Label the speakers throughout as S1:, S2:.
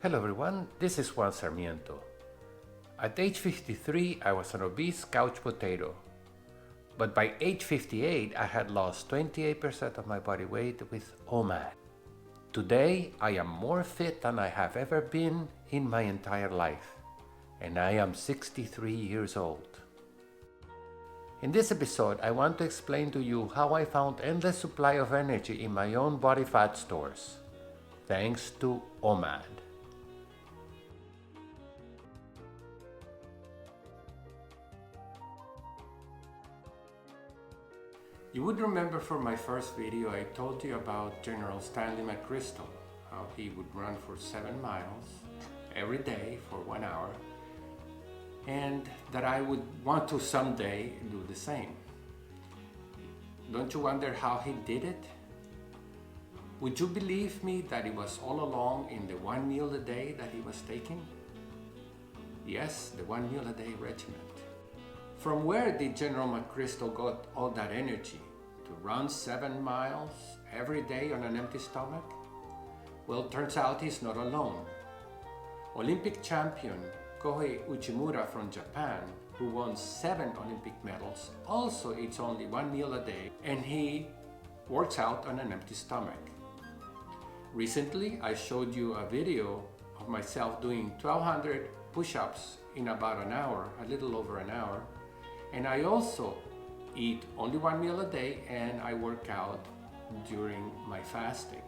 S1: Hello everyone, this is Juan Sarmiento. At age 53, I was an obese couch potato. But by age 58, I had lost 28% of my body weight with OMAD. Today, I am more fit than I have ever been in my entire life. And I am 63 years old. In this episode, I want to explain to you how I found endless supply of energy in my own body fat stores, thanks to OMAD. You would remember from my first video I told you about General Stanley McChrystal, how he would run for 7 miles every day for 1 hour, and that I would want to someday do the same. Don't you wonder how he did it? Would you believe me that it was all along in the 1 meal a day that he was taking? Yes, the 1 meal a day regimen. From where did General McChrystal got all that energy to run 7 miles every day on an empty stomach? Well, turns out he's not alone. Olympic champion Kohei Uchimura from Japan, who won 7 Olympic medals, also eats only 1 meal a day, and he works out on an empty stomach. Recently, I showed you a video of myself doing 1,200 push-ups in about an hour, a little over an hour. And I also eat only 1 meal a day and I work out during my fasting.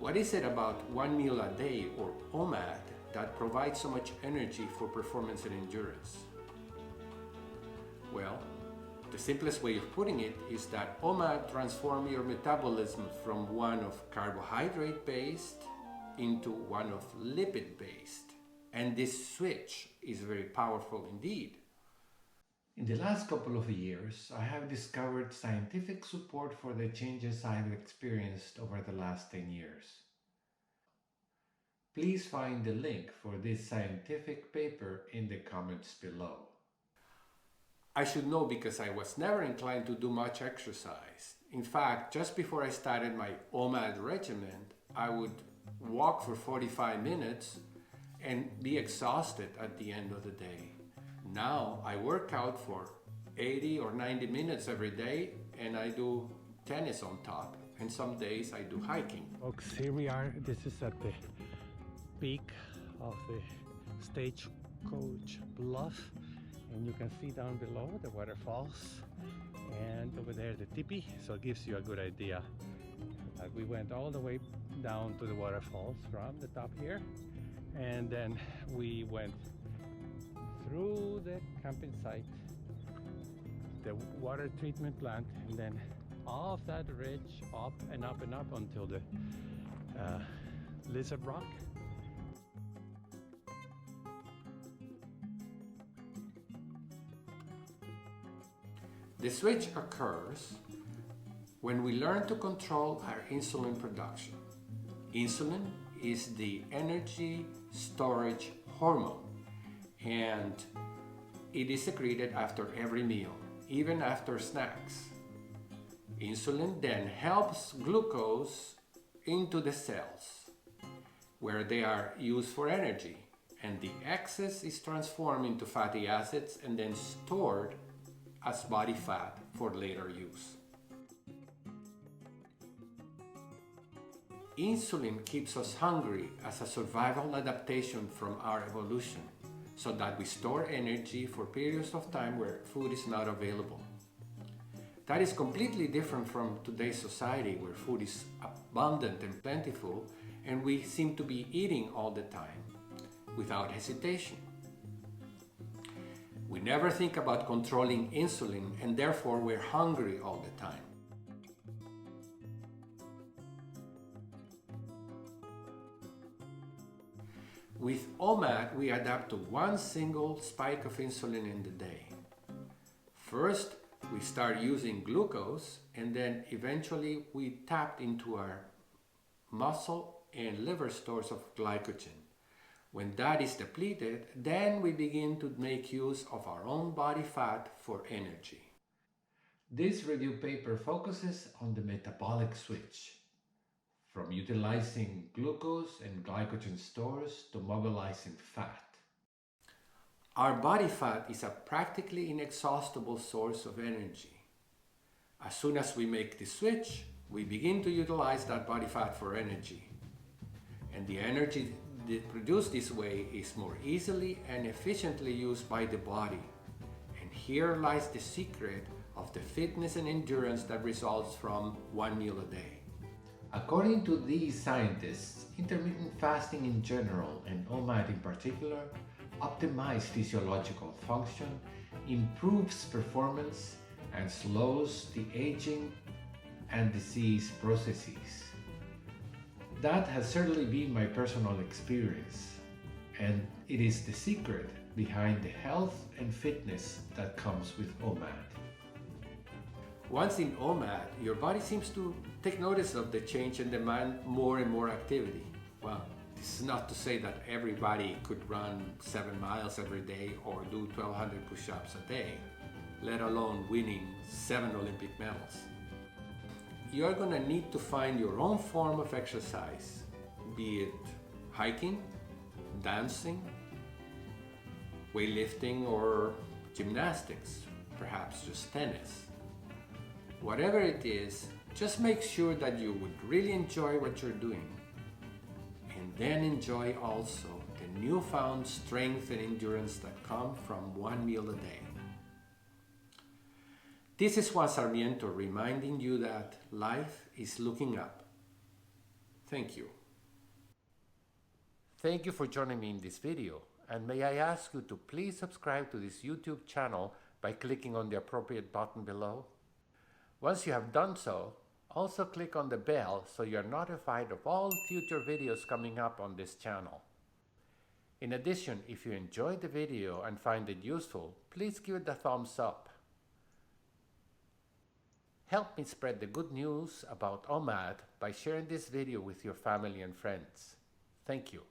S1: What is it about 1 meal a day, or OMAD, that provides so much energy for performance and endurance? Well, the simplest way of putting it is that OMAD transforms your metabolism from one of carbohydrate-based into one of lipid-based, and this switch is very powerful indeed. In the last couple of years, I have discovered scientific support for the changes I have experienced over the last 10 years. Please find the link for this scientific paper in the comments below. I should know because I was never inclined to do much exercise. In fact, just before I started my OMAD regimen, I would walk for 45 minutes and be exhausted at the end of the day. Now I work out for 80 or 90 minutes every day, and I do tennis on top, and some days I do hiking.
S2: Folks, here we are. This is at the peak of the Stagecoach Bluff, and you can see down below the waterfalls, and over there the tipi, so it gives you a good idea. We went all the way down to the waterfalls from the top here, and then we went through the camping site, the water treatment plant, and then off that ridge up and up and up until the Lizard Rock.
S1: The switch occurs when we learn to control our insulin production. Insulin is the energy storage hormone, and it is secreted after every meal, even after snacks. Insulin then helps glucose into the cells, where they are used for energy, and the excess is transformed into fatty acids and then stored as body fat for later use. Insulin keeps us hungry as a survival adaptation from our evolution, so that we store energy for periods of time where food is not available. That is completely different from today's society, where food is abundant and plentiful, and we seem to be eating all the time without hesitation. We never think about controlling insulin, and therefore we're hungry all the time. With OMAD, we adapt to one single spike of insulin in the day. First, we start using glucose, and then eventually we tap into our muscle and liver stores of glycogen. When that is depleted, then we begin to make use of our own body fat for energy. This review paper focuses on the metabolic switch, from utilizing glucose and glycogen stores to mobilizing fat. Our body fat is a practically inexhaustible source of energy. As soon as we make the switch, we begin to utilize that body fat for energy. And the energy produced this way is more easily and efficiently used by the body. And here lies the secret of the fitness and endurance that results from one meal a day. According to these scientists, intermittent fasting in general and OMAD in particular optimize physiological function, improves performance, and slows the aging and disease processes. That has certainly been my personal experience, and it is the secret behind the health and fitness that comes with OMAD. Once in OMAD, your body seems to take notice of the change and demand more and more activity. Well, this is not to say that everybody could run 7 miles every day or do 1,200 push-ups a day, let alone winning 7 Olympic medals. You're going to need to find your own form of exercise, be it hiking, dancing, weightlifting, or gymnastics, perhaps just tennis. Whatever it is, just make sure that you would really enjoy what you're doing. And then enjoy also the newfound strength and endurance that come from one meal a day. This is Juan Sarmiento reminding you that life is looking up. Thank you. Thank you for joining me in this video, and may I ask you to please subscribe to this YouTube channel by clicking on the appropriate button below. Once you have done so, also click on the bell so you're notified of all future videos coming up on this channel. In addition, if you enjoyed the video and find it useful, please give it a thumbs up. Help me spread the good news about OMAD by sharing this video with your family and friends. Thank you.